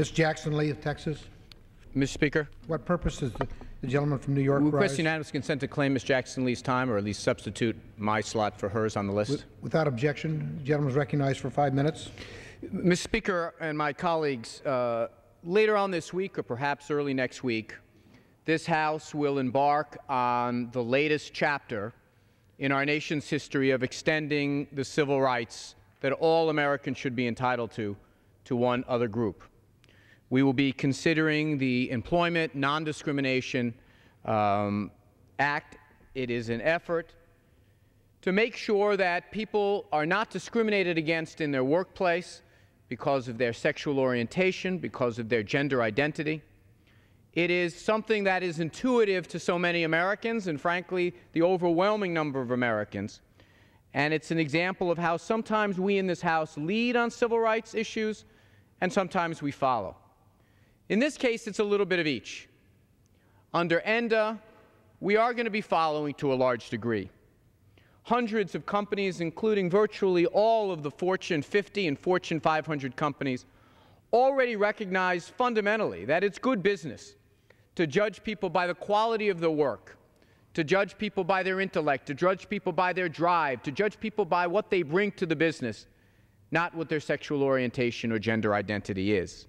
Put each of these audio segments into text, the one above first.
Ms. Jackson Lee of Texas. Mr. Speaker. What purpose does the gentleman from New York We rise? request unanimous consent to claim Ms. Jackson Lee's time, or at least substitute my slot for hers on the list. Without objection, the gentleman is recognized for 5 minutes. Mr. Speaker and my colleagues, later on this week, or perhaps early next week, this House will embark on the latest chapter in our nation's history of extending the civil rights that all Americans should be entitled to one other group. We will be considering the Employment Non Discrimination Act. It is an effort to make sure that people are not discriminated against in their workplace because of their sexual orientation, because of their gender identity. It is something that is intuitive to so many Americans and, frankly, the overwhelming number of Americans. And it's an example of how sometimes we in this House lead on civil rights issues and sometimes we follow. In this case, it's a little bit of each. Under ENDA, we are going to be following to a large degree. Hundreds of companies, including virtually all of the Fortune 50 and Fortune 500 companies, already recognize fundamentally that it's good business to judge people by the quality of their work, to judge people by their intellect, to judge people by their drive, to judge people by what they bring to the business, not what their sexual orientation or gender identity is.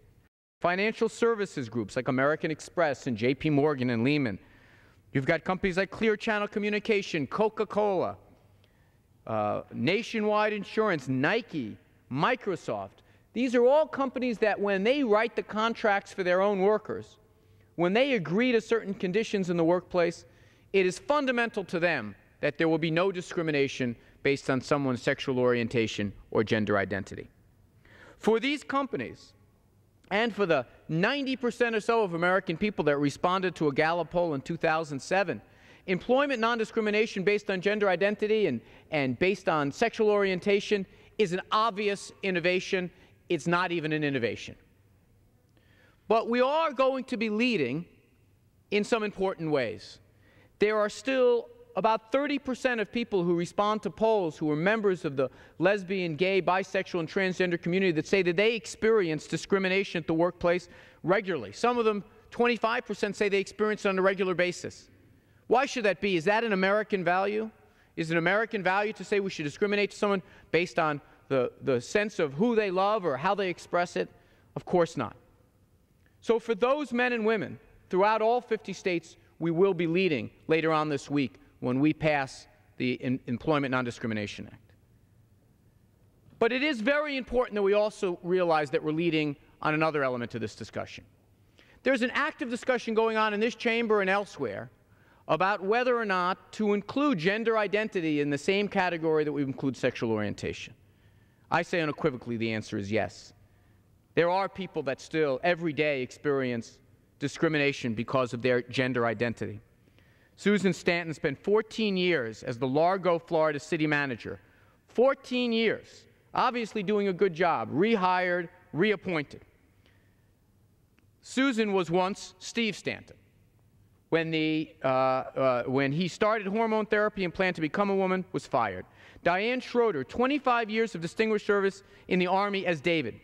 Financial services groups like American Express and J.P. Morgan and Lehman. You've got companies like Clear Channel Communication, Coca-Cola, Nationwide Insurance, Nike, Microsoft. These are all companies that when they write the contracts for their own workers, when they agree to certain conditions in the workplace, it is fundamental to them that there will be no discrimination based on someone's sexual orientation or gender identity. For these companies, and for the 90% or so of American people that responded to a Gallup poll in 2007, employment non-discrimination based on gender identity and based on sexual orientation is an obvious innovation. It's not even an innovation. But we are going to be leading in some important ways. There are still about 30% of people who respond to polls who are members of the lesbian, gay, bisexual, and transgender community that say that they experience discrimination at the workplace regularly. Some of them, 25%, say they experience it on a regular basis. Why should that be? Is that an American value? Is it an American value to say we should discriminate to someone based on the sense of who they love or how they express it? Of course not. So for those men and women throughout all 50 states, we will be leading later on this week when we pass the Employment Non-Discrimination Act. But it is very important that we also realize that we're leading on another element to this discussion. There's an active discussion going on in this chamber and elsewhere about whether or not to include gender identity in the same category that we include sexual orientation. I say unequivocally the answer is yes. There are people that still every day experience discrimination because of their gender identity. Susan Stanton spent 14 years as the Largo, Florida city manager. 14 years, obviously doing a good job, rehired, reappointed. Susan was once Steve Stanton. When he started hormone therapy and planned to become a woman, was fired. Diane Schroeder, 25 years of distinguished service in the Army as David.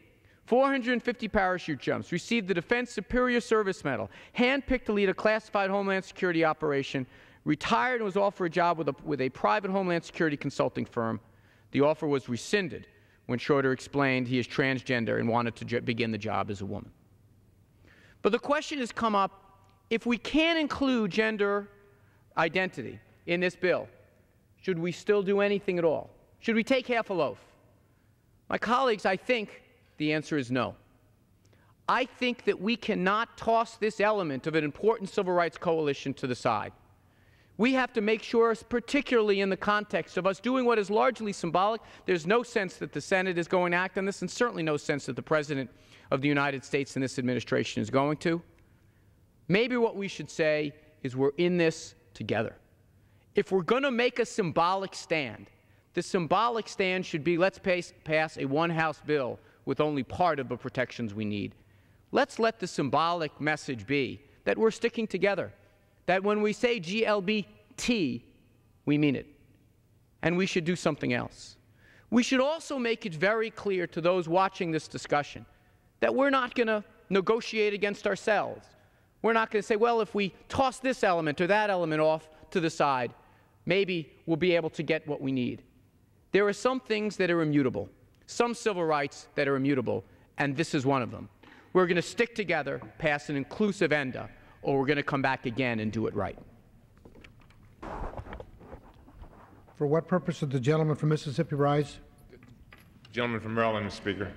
450 parachute jumps, received the Defense Superior Service Medal, handpicked to lead a classified Homeland Security operation, retired and was offered a job with a private Homeland Security consulting firm. The offer was rescinded when Schroeder explained he is transgender and wanted to begin the job as a woman. But the question has come up, if we can't include gender identity in this bill, should we still do anything at all? Should we take half a loaf? My colleagues, I think the answer is no. I think that we cannot toss this element of an important civil rights coalition to the side. We have to make sure, particularly in the context of us doing what is largely symbolic, there's no sense that the Senate is going to act on this, and certainly no sense that the President of the United States and this administration is going to. Maybe what we should say is we're in this together. If we're going to make a symbolic stand, the symbolic stand should be let's pass a one-house bill with only part of the protections we need. Let's let the symbolic message be that we're sticking together, that when we say GLBT, we mean it, and we should do something else. We should also make it very clear to those watching this discussion that we're not going to negotiate against ourselves. We're not going to say, well, if we toss this element or that element off to the side, maybe we'll be able to get what we need. There are some things that are immutable, some civil rights that are immutable, and this is one of them. We're going to stick together, pass an inclusive ENDA, or we're going to come back again and do it right. For what purpose does the gentleman from Mississippi rise? Gentleman from Maryland, Mr. Speaker.